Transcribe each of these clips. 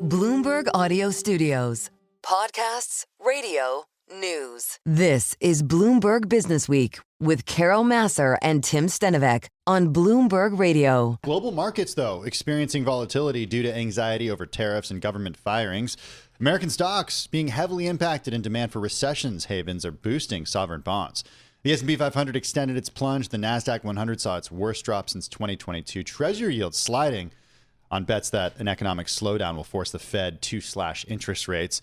Bloomberg Audio Studios. Podcasts, radio, news. This is Bloomberg Businessweek with Carol Massar and Tim Stenovec on Bloomberg Radio. Global markets, though, experiencing volatility due to anxiety over tariffs and government firings. American stocks being heavily impacted, and demand for recessions havens are boosting sovereign bonds. The S&P 500 extended its plunge. The NASDAQ 100 saw its worst drop since 2022. Treasury yields sliding on bets that an economic slowdown will force the Fed to slash interest rates.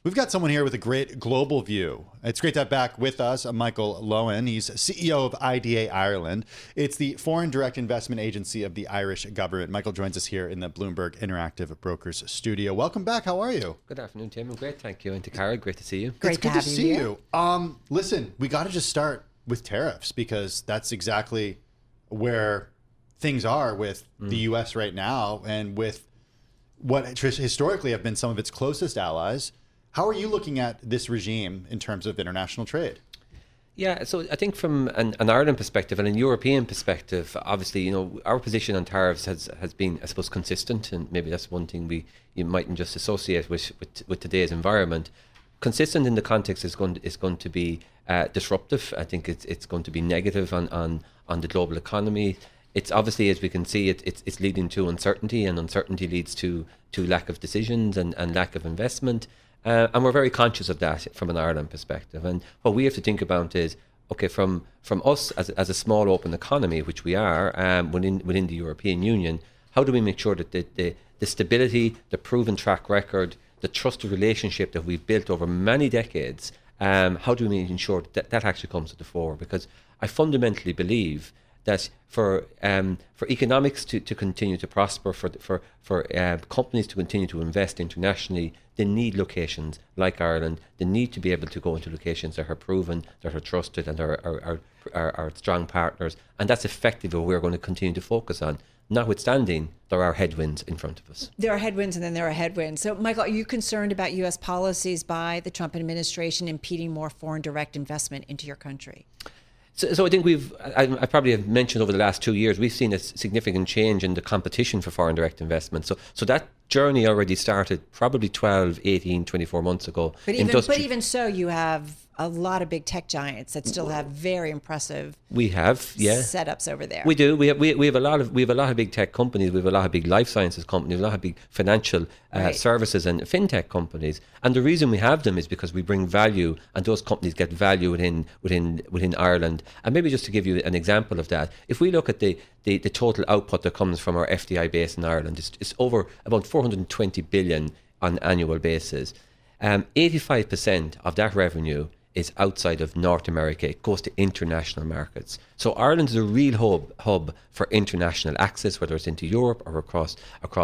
We've got someone here with a great global view. It's great to have back with us Michael Lohan. He's CEO of IDA Ireland. It's the foreign direct investment agency of the Irish government. Michael joins us here in the Bloomberg Interactive Brokers studio. Welcome back. How are you? Good afternoon, Tim. I'm great, thank you. And to Cara, great to see you. Great It's good to have to you see here. you. Listen, we got to just start with tariffs because that's exactly where things are with the U.S. right now and with what historically have been some of its closest allies. How are you looking at this regime in terms of international trade? Yeah, so I think from an Ireland perspective and a European perspective, obviously, you know, our position on tariffs has been, I suppose, consistent, and maybe that's one thing you mightn't just associate with today's environment. Consistent in the context is going to be disruptive. I think it's going to be negative on the global economy. It's obviously, as we can see, it's leading to uncertainty, and uncertainty leads to lack of decisions and lack of investment. And we're very conscious of that from an Ireland perspective. And what we have to think about is, okay, from us as a small open economy, which we are within the European Union, how do we make sure that the stability, the proven track record, the trusted relationship that we've built over many decades, how do we ensure that actually comes to the fore? Because I fundamentally believe that for economics to continue to prosper, for companies to continue to invest internationally, they need locations like Ireland. They need to be able to go into locations that are proven, that are trusted, and are strong partners. And that's effectively what we're going to continue to focus on. Notwithstanding, there are headwinds in front of us. There are headwinds, and then there are headwinds. So, Michael, are you concerned about U.S. policies by the Trump administration impeding more foreign direct investment into your country? So I think I probably have mentioned over the last 2 years, we've seen a significant change in the competition for foreign direct investment. So that journey already started probably 12, 18, 24 months ago. But even so, you have a lot of big tech giants that still have very impressive setups over there. We do. We have a lot of big tech companies. We have a lot of big life sciences companies. A lot of big financial services and fintech companies. And the reason we have them is because we bring value, and those companies get value within Ireland. And maybe just to give you an example of that, if we look at the total output that comes from our FDI base in Ireland, it's over about 420 billion on an annual basis. 85% of that revenue is outside of North America. It goes to international markets. So Ireland is a real hub for international access, whether it's into Europe or across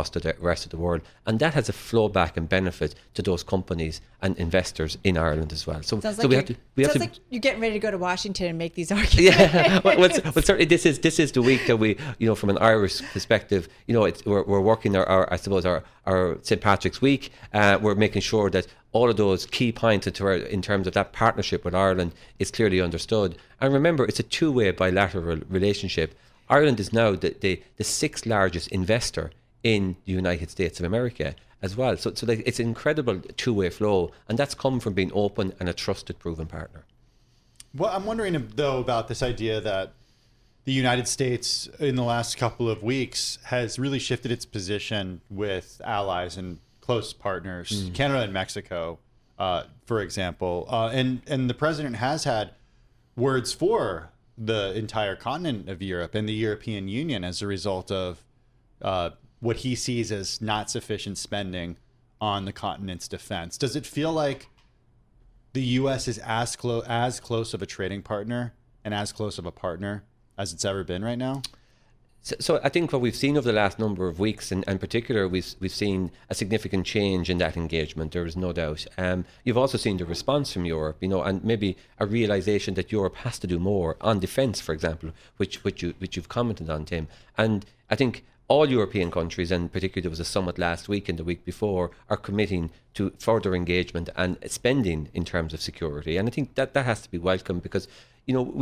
the rest of the world. And that has a flow back and benefit to those companies and investors in Ireland as well. Sounds like you're getting ready to go to Washington and make these arguments. Yeah, well, certainly this is the week that we, you know, from an Irish perspective, you know, we're working our St. Patrick's Week. We're making sure that all of those key points in terms of that partnership with Ireland is clearly understood. And remember, it's a two-way bilateral relationship. Ireland is now the sixth largest investor in the United States of America as well. So it's an incredible two-way flow, and that's come from being open and a trusted, proven partner. Well, I'm wondering, though, about this idea that the United States in the last couple of weeks has really shifted its position with allies and close partners, Canada and Mexico, for example. And the president has had words for the entire continent of Europe and the European Union as a result of what he sees as not sufficient spending on the continent's defense. Does it feel like the U.S. is as close of a trading partner and as close of a partner as it's ever been right now? So I think what we've seen over the last number of weeks, and in particular, we've seen a significant change in that engagement. There is no doubt. You've also seen the response from Europe, you know, and maybe a realization that Europe has to do more on defence, for example, which you've commented on, Tim. And I think all European countries, and particularly there was a summit last week and the week before, are committing to further engagement and spending in terms of security. And I think that has to be welcome because, you know,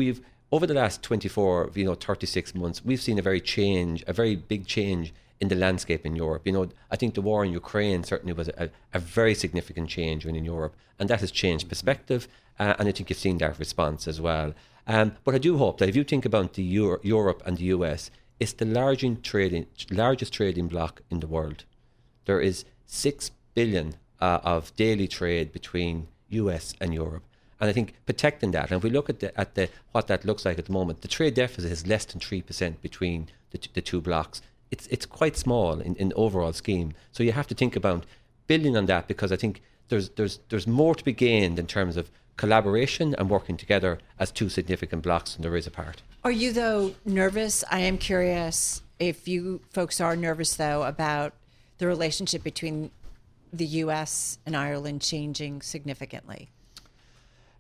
over the last 36 months, we've seen a very big change in the landscape in Europe. I think the war in Ukraine certainly was a very significant change in Europe, and that has changed perspective, and I think you've seen that response as well. But I do hope that if you think about the Europe and the US, it's the largest trading bloc in the world. There is 6 billion of daily trade between US and Europe. And I think protecting that, and if we look at what that looks like at the moment, the trade deficit is less than 3% between the two blocks. It's quite small in overall scheme. So you have to think about building on that, because I think there's more to be gained in terms of collaboration and working together as two significant blocks than there is apart. Are you, though, nervous? I am curious if you folks are nervous, though, about the relationship between the U.S. and Ireland changing significantly,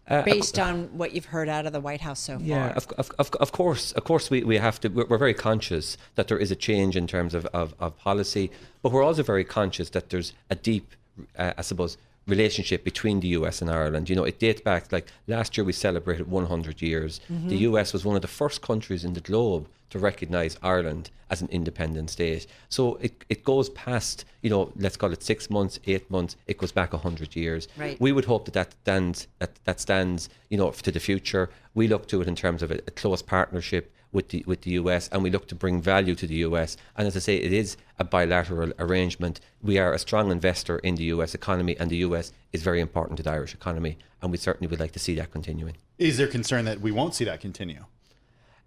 based on what you've heard out of the White House so far. Yeah, of course we have to. We're very conscious that there is a change in terms of policy, but we're also very conscious that there's a deep, I suppose, relationship between the US and Ireland. It dates back, like last year we celebrated 100 years. The US was one of the first countries in the globe to recognise Ireland as an independent state. So it goes past, let's call it 6 months, 8 months, it goes back 100 years. Right. We would hope that stands, to the future. We look to it in terms of a close partnership with the US, and we look to bring value to the US. And as I say, it is a bilateral arrangement. We are a strong investor in the US economy, and the US is very important to the Irish economy, and we certainly would like to see that continuing. Is there concern that we won't see that continue?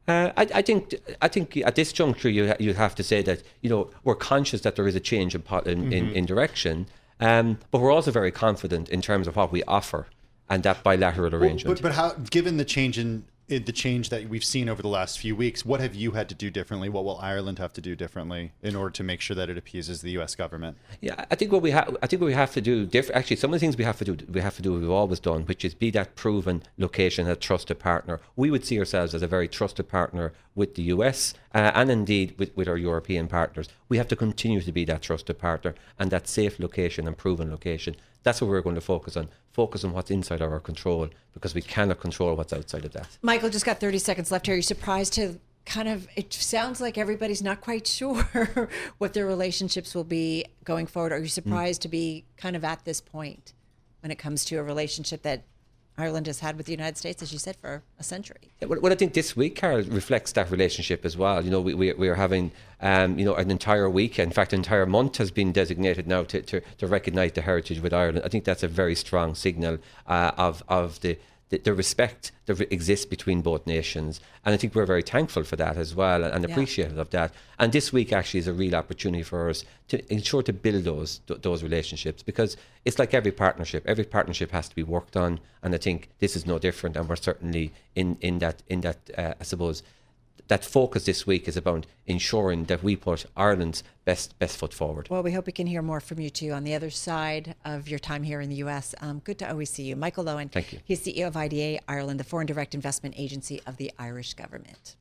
I think at this juncture you have to say that we're conscious that there is a change in direction, but we're also very confident in terms of what we offer and that bilateral arrangement. But how, given the change that we've seen over the last few weeks, what have you had to do differently? What will Ireland have to do differently in order to make sure that it appeases the U.S. government? Yeah, I think what we have to do actually, some of the things we have to do we've always done, which is be that proven location, a trusted partner. We would see ourselves as a very trusted partner with the US and indeed with our European partners. We have to continue to be that trusted partner and that safe location and proven location. That's what we're going to focus on what's inside our control, because we cannot control what's outside of that. Michael, just got 30 seconds left here. Are you surprised to it sounds like everybody's not quite sure what their relationships will be going forward. Are you surprised to be kind of at this point when it comes to a relationship that Ireland has had with the United States, as you said, for a century? Well, I think this week, Carol, reflects that relationship as well. We are having, an entire week, in fact, an entire month has been designated now to recognise the heritage with Ireland. I think that's a very strong signal of the respect that exists between both nations. And I think we're very thankful for that as well and appreciative of that. And this week actually is a real opportunity for us to ensure to build those relationships, because it's like every partnership has to be worked on. And I think this is no different. And we're certainly in that I suppose, that focus this week is about ensuring that we put Ireland's best foot forward. Well, we hope we can hear more from you too on the other side of your time here in the U.S. Good to always see you. Michael Lohan. Thank you. He's CEO of IDA Ireland, the foreign direct investment agency of the Irish government.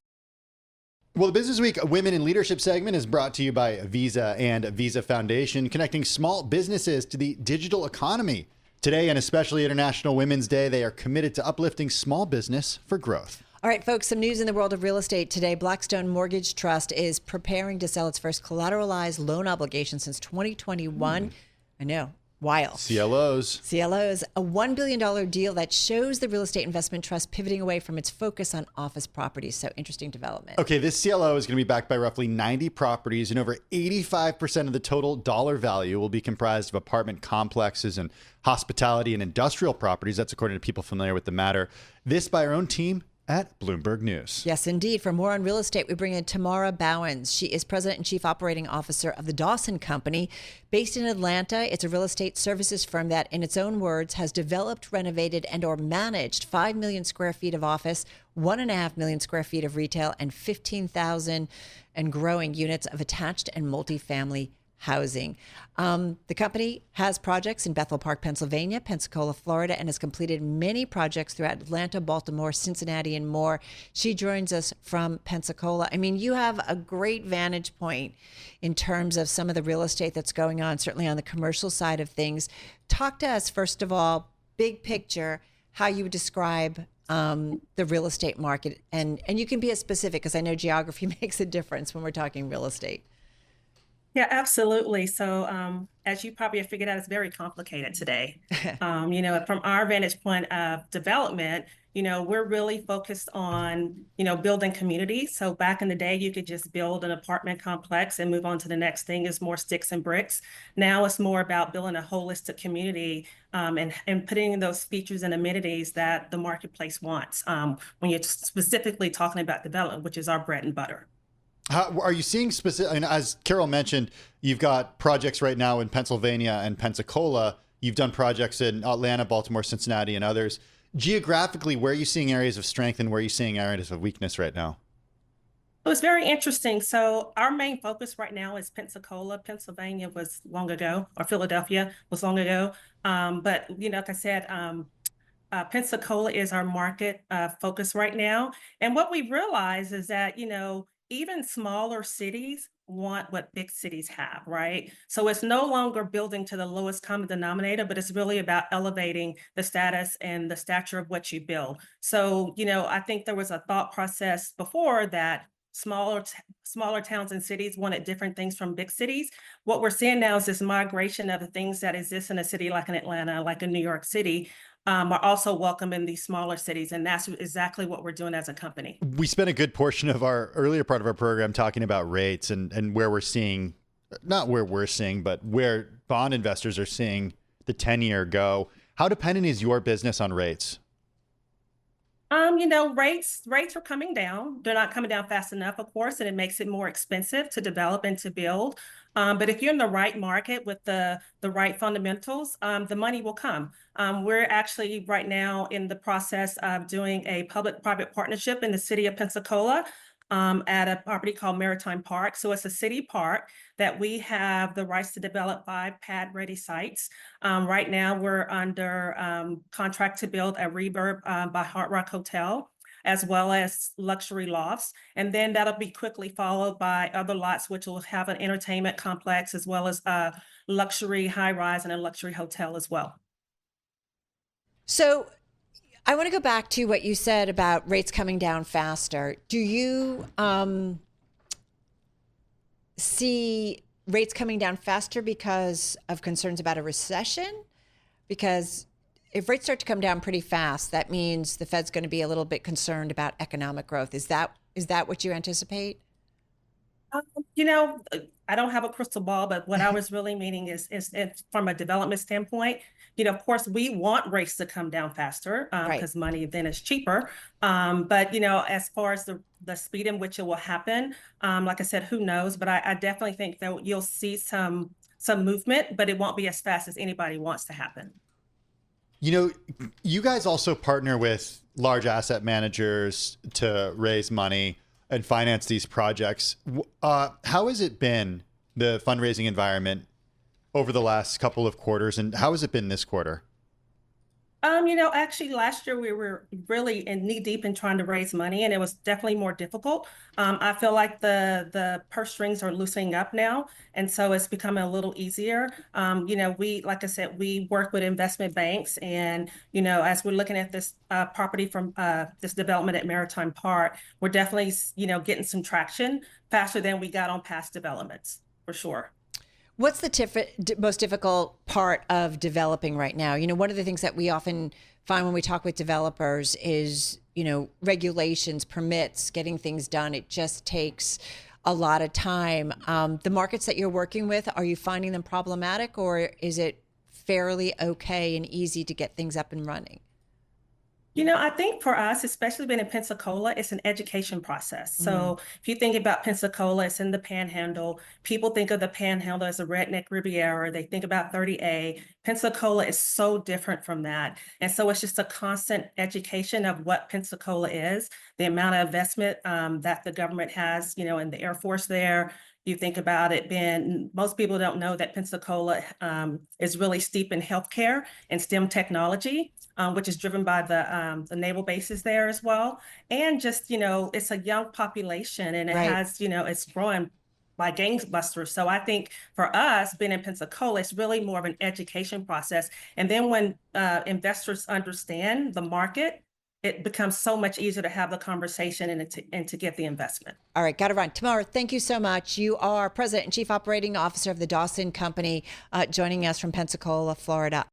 Well, the Business Week Women in Leadership segment is brought to you by Visa and Visa Foundation, connecting small businesses to the digital economy. Today, and especially International Women's Day, they are committed to uplifting small business for growth. All right, folks, some news in the world of real estate today. Blackstone Mortgage Trust is preparing to sell its first collateralized loan obligation since 2021. I know, wild. CLOs, a $1 billion deal that shows the real estate investment trust pivoting away from its focus on office properties. So interesting development. Okay, this CLO is going to be backed by roughly 90 properties, and over 85% of the total dollar value will be comprised of apartment complexes and hospitality and industrial properties. That's according to people familiar with the matter. This by our own team at Bloomberg News. Yes, indeed. For more on real estate, we bring in Tamara Bowens. She is president and chief operating officer of the Dawson Company. Based in Atlanta, it's a real estate services firm that, in its own words, has developed, renovated, and or managed 5 million square feet of office, 1.5 million square feet of retail, and 15,000 and growing units of attached and multifamily housing. The company has projects in Bethel Park, Pennsylvania, Pensacola, Florida, and has completed many projects throughout Atlanta, Baltimore, Cincinnati, and more. She joins us from Pensacola. I mean, you have a great vantage point in terms of some of the real estate that's going on, certainly on the commercial side of things. Talk to us, first of all, big picture, how you would describe the real estate market. And you can be as specific, because I know geography makes a difference when we're talking real estate. Yeah, absolutely. So, as you probably have figured out, it's very complicated today. From our vantage point of development, we're really focused on, building communities. So back in the day, you could just build an apartment complex and move on to the next thing is more sticks and bricks. Now it's more about building a holistic community, and putting in those features and amenities that the marketplace wants, when you're specifically talking about development, which is our bread and butter. How, are you seeing specific? And as Carol mentioned, you've got projects right now in Pennsylvania and Pensacola. You've done projects in Atlanta, Baltimore, Cincinnati, and others. Geographically, where are you seeing areas of strength and where are you seeing areas of weakness right now? It was very interesting. So our main focus right now is Pensacola. Pennsylvania was long ago, or Philadelphia was long ago. But like I said, Pensacola is our market focus right now. And what we realize is that, even smaller cities want what big cities have, right? So it's no longer building to the lowest common denominator, but it's really about elevating the status and the stature of what you build. So, I think there was a thought process before that smaller towns and cities wanted different things from big cities. What we're seeing now is this migration of the things that exist in a city like in Atlanta, like in New York City, are also welcome in these smaller cities. And that's exactly what we're doing as a company. We spent a good portion of our earlier part of our program talking about rates and where we're seeing, not where we're seeing, but where bond investors are seeing the 10-year go. How dependent is your business on rates? Rates are coming down. They're not coming down fast enough, of course, and it makes it more expensive to develop and to build. But if you're in the right market with the right fundamentals, the money will come. We're actually right now in the process of doing a public-private partnership in the city of Pensacola, at a property called Maritime Park. So it's a city park that we have the rights to develop 5 pad-ready sites. Right now, we're under contract to build a Reverb by Hard Rock Hotel, as well as luxury lofts. And then that'll be quickly followed by other lots, which will have an entertainment complex, as well as a luxury high-rise and a luxury hotel as well. So I want to go back to what you said about rates coming down faster. Do you see rates coming down faster because of concerns about a recession? Because if rates start to come down pretty fast, that means the Fed's going to be a little bit concerned about economic growth. Is that what you anticipate? Um, I don't have a crystal ball, but what I was really meaning is from a development standpoint, of course, we want rates to come down faster, Right. because money then is cheaper. But, as far as the speed in which it will happen, like I said, who knows? But I definitely think that you'll see some movement, but it won't be as fast as anybody wants to happen. You guys also partner with large asset managers to raise money and finance these projects. How has it been, the fundraising environment over the last couple of quarters, and how has it been this quarter? Actually last year we were really in knee deep in trying to raise money, and it was definitely more difficult. I feel like the purse strings are loosening up now, and so it's becoming a little easier. Like I said, we work with investment banks, and as we're looking at this property from this development at Maritime Park, we're definitely getting some traction faster than we got on past developments, for sure. What's the most difficult part of developing right now? One of the things that we often find when we talk with developers is, regulations, permits, getting things done. It just takes a lot of time. The markets that you're working with, are you finding them problematic, or is it fairly okay and easy to get things up and running? I think for us, especially being in Pensacola, it's an education process. So if you think about Pensacola, it's in the Panhandle. People think of the Panhandle as a redneck Riviera. They think about 30A. Pensacola is so different from that. And so it's just a constant education of what Pensacola is, the amount of investment that the government has, in the Air Force there. You think about it being, most people don't know that Pensacola is really steep in healthcare and STEM technology, which is driven by the naval bases there as well. And just, it's a young population, and it Right. has, it's growing by gangbusters. So I think for us, being in Pensacola, it's really more of an education process. And then when investors understand the market, it becomes so much easier to have the conversation and to get the investment. All right, got to run. Tamara, thank you so much. You are President and Chief Operating Officer of the Dawson Company, joining us from Pensacola, Florida.